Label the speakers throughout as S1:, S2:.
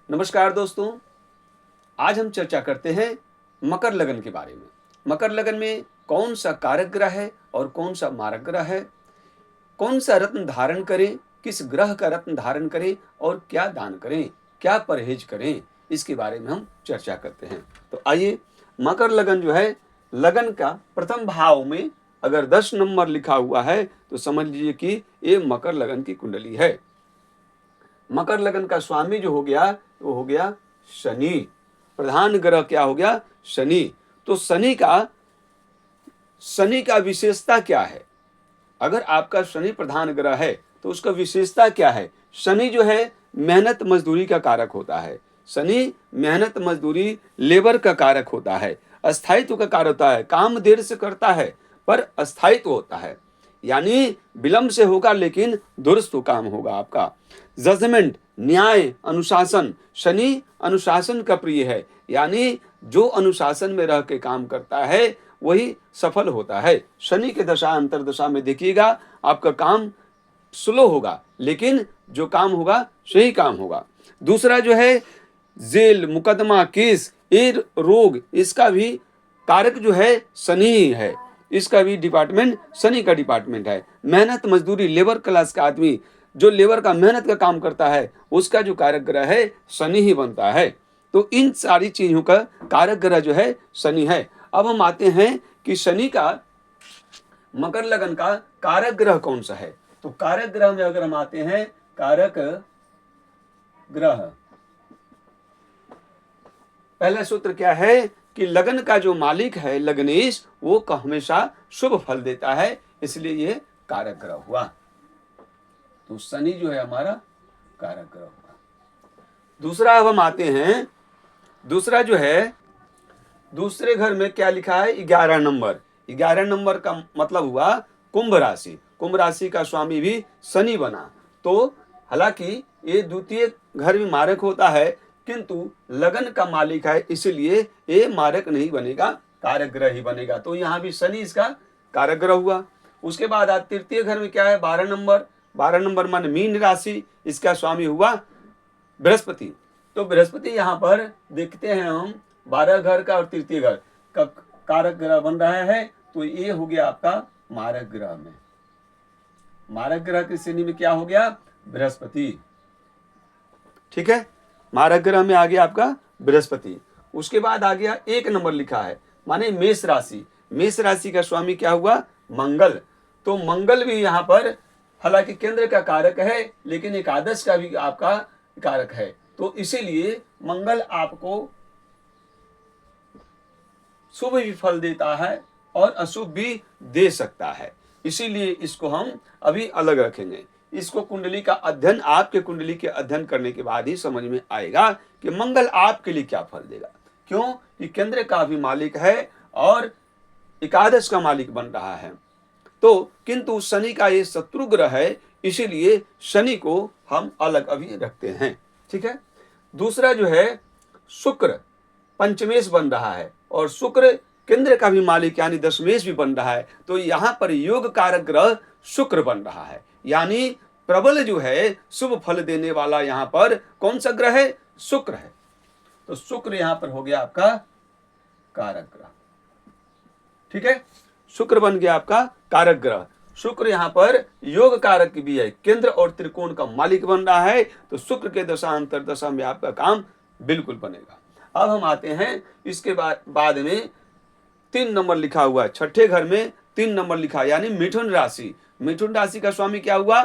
S1: नमस्कार दोस्तों, आज हम चर्चा करते हैं मकर लगन के बारे में। मकर लगन में कौन सा कारक ग्रह है और कौन सा मारक ग्रह है, कौन सा रत्न धारण करें, किस ग्रह का रत्न धारण करें और क्या दान करें, क्या परहेज करें, इसके बारे में हम चर्चा करते हैं। तो आइए, मकर लगन जो है, लगन का प्रथम भाव में अगर 10 नंबर लिखा हुआ है तो समझ लीजिए कि ये मकर लगन की कुंडली है। मकर लगन का स्वामी जो हो गया वो हो गया शनि। प्रधान ग्रह क्या हो गया? शनि। तो शनि का विशेषता क्या है? अगर आपका शनि प्रधान ग्रह है तो उसका विशेषता क्या है? शनि जो है मेहनत मजदूरी का कारक होता है। शनि मेहनत मजदूरी लेबर का कारक होता है, अस्थायित्व का कारक होता है। काम देर से करता है पर अस्थायित्व होता है, यानी विलंब से होगा लेकिन दुरुस्त काम होगा आपका। जजमेंट, न्याय, अनुशासन। शनि अनुशासन का प्रिय है, यानी जो अनुशासन में रह के काम करता है वही सफल होता है। शनि के दशा अंतरदशा में देखिएगा आपका काम स्लो होगा लेकिन जो काम होगा सही काम होगा। दूसरा जो है जेल, मुकदमा, केस, ये रोग, इसका भी कारक जो है शनि ही है। इसका भी डिपार्टमेंट शनि का डिपार्टमेंट है। मेहनत मजदूरी, लेबर क्लास का आदमी जो लेबर का मेहनत का काम करता है उसका जो कारक ग्रह है शनि ही बनता है। तो इन सारी चीजों का कारक ग्रह जो है शनि है। अब हम आते हैं कि शनि का मकर लगन का कारक ग्रह कौन सा है। तो कारक ग्रह में अगर हम आते हैं, कारक ग्रह, पहला सूत्र क्या है कि लगन का जो मालिक है लग्नेश वो हमेशा शुभ फल देता है, इसलिए ये कारक ग्रह हुआ। तो शनि जो है हमारा कारक ग्रह हुआ। दूसरा अब हम आते हैं, दूसरा जो है दूसरे घर में क्या लिखा है? 11 नंबर। 11 नंबर का मतलब हुआ कुंभ राशि। कुंभ राशि का स्वामी भी शनि बना। तो हालांकि ये द्वितीय घर भी मारक होता है किंतु लगन का मालिक है, इसलिए ये मारक नहीं बनेगा, कारक ग्रह ही बनेगा। तो यहाँ भी शनि इसका कारक ग्रह हुआ। उसके बाद आज तृतीय घर में क्या है? 12 नंबर। 12 नंबर मान मीन राशि, इसका स्वामी हुआ बृहस्पति। तो बृहस्पति यहाँ पर देखते हैं हम 12 घर का और तृतीय घर का कारक ग्रह बन रहा है। तो ये हो गया आपका मारक ग्रह में। मारक ग्रह की श्रेणी में क्या हो गया? बृहस्पति। ठीक है, मारक ग्रह में आ गया आपका बृहस्पति। उसके बाद आ गया 1 नंबर लिखा है, माने मेष राशि। मेष राशि का स्वामी क्या हुआ? मंगल। तो मंगल भी यहाँ पर हालांकि केंद्र का कारक है लेकिन एकादश का भी आपका कारक है। तो इसीलिए मंगल आपको शुभ भी फल देता है और अशुभ भी दे सकता है, इसीलिए इसको हम अभी अलग रखेंगे। इसको कुंडली का अध्ययन, आपके कुंडली के अध्ययन करने के बाद ही समझ में आएगा कि मंगल आपके लिए क्या फल देगा। क्यों कि केंद्र का भी मालिक है और एकादश का मालिक बन रहा है। तो किंतु शनि का ये शत्रु ग्रह है, इसीलिए शनि को हम अलग अभी रखते हैं। ठीक है। दूसरा जो है शुक्र पंचमेश बन रहा है और शुक्र केंद्र का भी मालिक यानी दशमेश भी बन रहा है। तो यहाँ पर योग कारक ग्रह शुक्र बन रहा है, यानी प्रबल जो है शुभ फल देने वाला यहाँ पर कौन सा ग्रह है? शुक्र है। तो शुक्र यहाँ पर हो गया आपका कारक ग्रह। ठीक है, शुक्र बन गया आपका कारक ग्रह। शुक्र यहाँ पर योग कारक भी है, केंद्र और त्रिकोण का मालिक बन रहा है। तो शुक्र के दशा अंतरदशा में आपका काम बिल्कुल बनेगा। अब हम आते हैं इसके बाद में 3 नंबर लिखा हुआ है, छठे घर में 3 नंबर लिखा, यानी मिथुन राशि। मिथुन राशि का स्वामी क्या हुआ?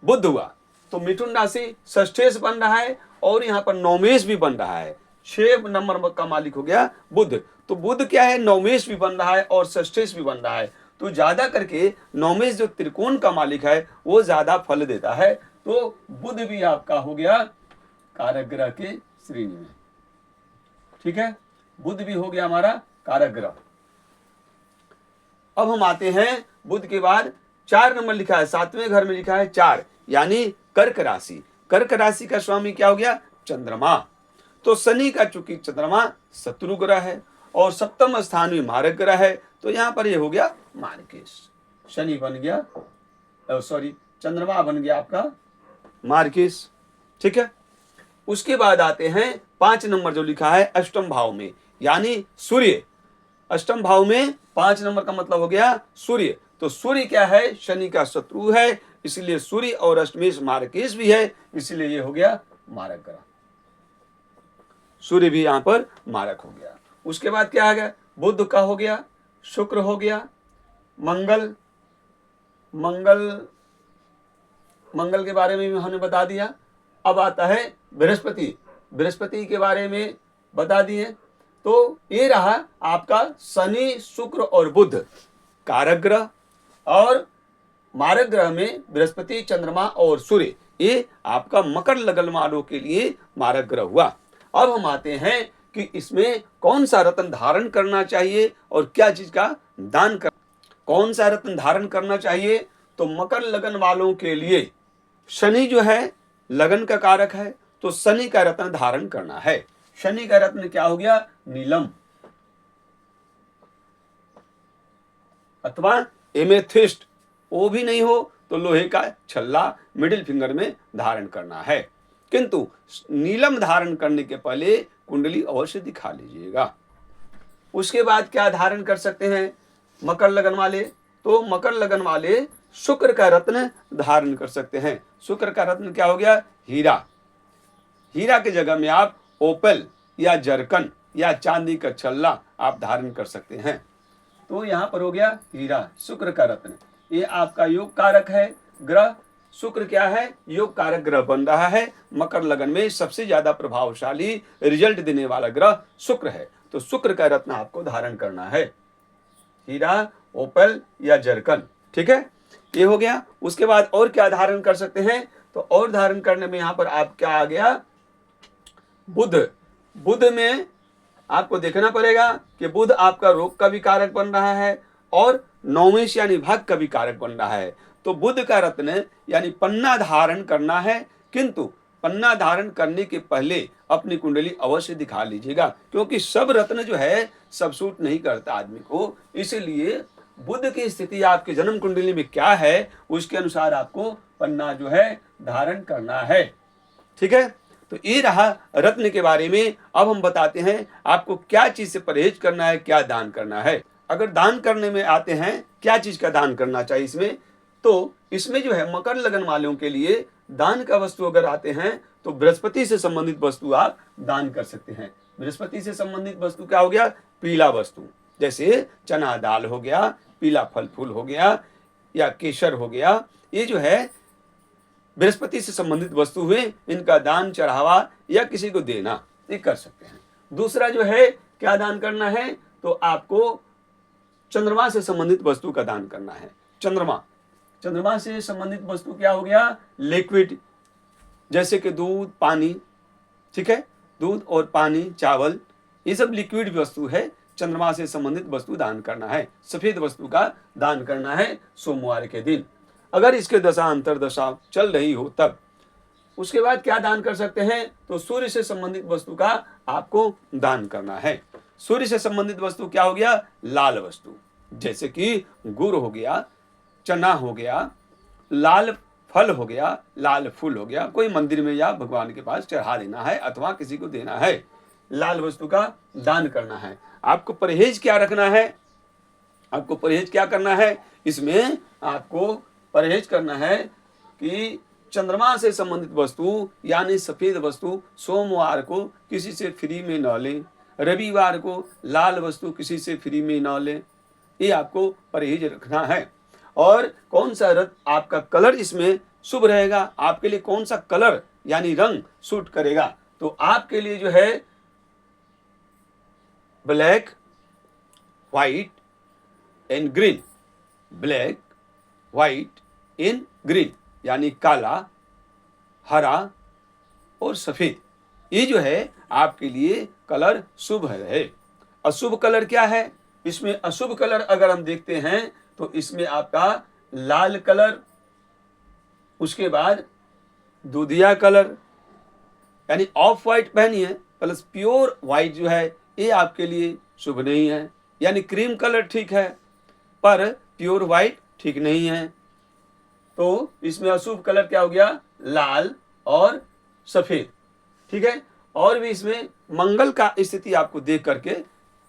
S1: बुध हुआ। तो मिथुन राशि षष्ठेश बन रहा है और यहाँ पर नवमेश भी बन रहा है। 6 नंबर का मालिक हो गया बुध। तो बुध क्या है? नवमेश भी बन रहा है और षष्ठेश भी बन रहा है। तो ज्यादा करके नवमेश जो त्रिकोण का मालिक है वो ज्यादा फल देता है। तो बुध भी आपका हो गया कारक ग्रह के श्रेणी में। ठीक है, बुध भी हो गया हमारा कारक ग्रह। अब हम आते हैं बुध के बाद 4 नंबर लिखा है, 7वें घर में लिखा है 4, यानी कर्क राशि। कर्क राशि का स्वामी क्या हो गया? चंद्रमा। तो शनि का चूंकि चंद्रमा शत्रु ग्रह है और सप्तम स्थान में मारक ग्रह है, तो यहाँ पर ये हो गया मार्केश। शनि बन गया, सॉरी चंद्रमा बन गया आपका मार्केश। ठीक है, उसके बाद आते हैं 5 नंबर जो लिखा है अष्टम भाव में, यानी सूर्य। अष्टम भाव में 5 नंबर का मतलब हो गया सूर्य। तो सूर्य क्या है? शनि का शत्रु है, इसलिए सूर्य और अष्टमेश मारकेश भी है, इसलिए ये हो गया मारक ग्रह। सूर्य भी यहां पर मारक हो गया। उसके बाद क्या आ गया? बुध का हो गया, शुक्र हो गया, मंगल मंगल के बारे में भी हमने बता दिया। अब आता है बृहस्पति। बृहस्पति के बारे में बता दिए। तो ये रहा आपका शनि, शुक्र और बुध कारक ग्रह, और मारक ग्रह में बृहस्पति, चंद्रमा और सूर्य, ये आपका मकर लगन वालों के लिए मारक ग्रह हुआ। अब हम आते हैं कि इसमें कौन सा रत्न धारण करना चाहिए और क्या चीज का दान कर, कौन सा रत्न धारण करना चाहिए। तो मकर लगन वालों के लिए शनि जो है लगन का कारक है, तो शनि का रत्न धारण करना है। शनि का रत्न क्या हो गया? नीलम अथवा एमेथिस्ट। वो भी नहीं हो तो लोहे का छल्ला मिडिल फिंगर में धारण करना है। किंतु नीलम धारण करने के पहले कुंडली अवश्य दिखा लीजिएगा। उसके बाद क्या धारण कर सकते हैं मकर लगन वाले? तो मकर लगन वाले शुक्र का रत्न धारण कर सकते हैं। शुक्र का रत्न क्या हो गया? हीरा। हीरा की जगह में आप ओपल या जरकन या चांदी का छल्ला आप धारण कर सकते हैं। तो यहां पर हो गया हीरा, शुक्र का रत्न। ये आपका योग कारक है ग्रह। शुक्र क्या है? योग कारक ग्रह बन रहा है। मकर लगन में सबसे ज्यादा प्रभावशाली रिजल्ट देने वाला ग्रह शुक्र है। तो शुक्र का रत्न आपको धारण करना है, हीरा, ओपल या जरकन। ठीक है, ये हो गया। उसके बाद और क्या धारण कर सकते हैं? तो और धारण करने में यहां पर आप क्या आ गया? बुध। बुध में आपको देखना पड़ेगा कि बुध आपका रोग का भी कारक बन रहा है और नौमेश यानी भाग का भी कारक बन रहा है। तो बुध का रत्न यानी पन्ना धारण करना है, किंतु पन्ना धारण करने के पहले अपनी कुंडली अवश्य दिखा लीजिएगा, क्योंकि सब रत्न जो है सब सूट नहीं करता आदमी को। इसीलिए बुध की स्थिति आपके जन्म कुंडली में क्या है उसके अनुसार आपको पन्ना जो है धारण करना है। ठीक है, तो ये रहा रत्न के बारे में। अब हम बताते हैं आपको क्या चीज से परहेज करना है, क्या दान करना है। अगर दान करने में आते हैं क्या चीज का दान करना चाहिए इसमें, तो इसमें जो है मकर लगन वालों के लिए दान का वस्तु अगर आते हैं तो बृहस्पति से संबंधित वस्तु आप दान कर सकते हैं। बृहस्पति से संबंधित वस्तु क्या हो गया? पीला वस्तु, जैसे चना दाल हो गया, पीला फल फूल हो गया या केसर हो गया। ये जो है बृहस्पति से संबंधित वस्तु हुए, इनका दान चढ़ावा या किसी को देना ये कर सकते हैं। दूसरा जो है क्या दान करना है? तो आपको चंद्रमा से संबंधित वस्तु का दान करना है। चंद्रमा से संबंधित वस्तु क्या हो गया? लिक्विड, जैसे कि दूध, पानी। ठीक है, दूध और पानी, चावल, ये सब लिक्विड वस्तु है। चंद्रमा से संबंधित वस्तु दान करना है। सफेद वस्तु का दान करना है सोमवार के दिन, अगर इसके दशा अंतरदशा चल रही हो तब। उसके बाद क्या दान कर सकते हैं? तो सूर्य से संबंधित वस्तु का आपको दान करना है। सूर्य से संबंधित वस्तु क्या हो गया? लाल वस्तु, जैसे कि गुड़ हो गया, चना हो गया, लाल फल हो गया, लाल फूल हो गया। कोई मंदिर में या भगवान के पास चढ़ा देना है अथवा किसी को देना है। लाल वस्तु का दान करना है। आपको परहेज क्या रखना है? आपको परहेज क्या करना है? इसमें आपको परहेज करना है कि चंद्रमा से संबंधित वस्तु यानी सफेद वस्तु सोमवार को किसी से फ्री में न लें, रविवार को लाल वस्तु किसी से फ्री में न लें। ये आपको परहेज रखना है। और कौन सा रत्न आपका कलर इसमें शुभ रहेगा, आपके लिए कौन सा कलर यानी रंग सूट करेगा, तो आपके लिए जो है black, white and green. Black, white in green यानी काला, हरा और सफेद, ये जो है आपके लिए कलर शुभ है। अशुभ कलर क्या है? इसमें अशुभ कलर अगर हम देखते हैं तो इसमें आपका लाल कलर, उसके बाद दूधिया कलर यानी ऑफ व्हाइट पहनिए प्लस प्योर व्हाइट जो है ये आपके लिए शुभ नहीं है। यानी क्रीम कलर ठीक है पर प्योर व्हाइट ठीक नहीं है। तो इसमें अशुभ कलर क्या हो गया? लाल और सफेद। ठीक है। और भी इसमें मंगल का स्थिति आपको देख करके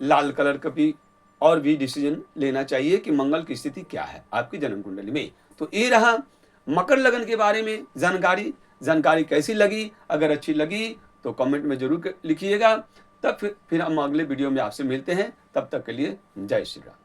S1: लाल कलर का भी और भी डिसीजन लेना चाहिए कि मंगल की स्थिति क्या है आपकी जन्म कुंडली में। तो ये रहा मकर लगन के बारे में जानकारी कैसी लगी? अगर अच्छी लगी तो कमेंट में जरूर लिखिएगा। तब फिर हम अगले वीडियो में आपसे मिलते हैं। तब तक के लिए जय श्री राम।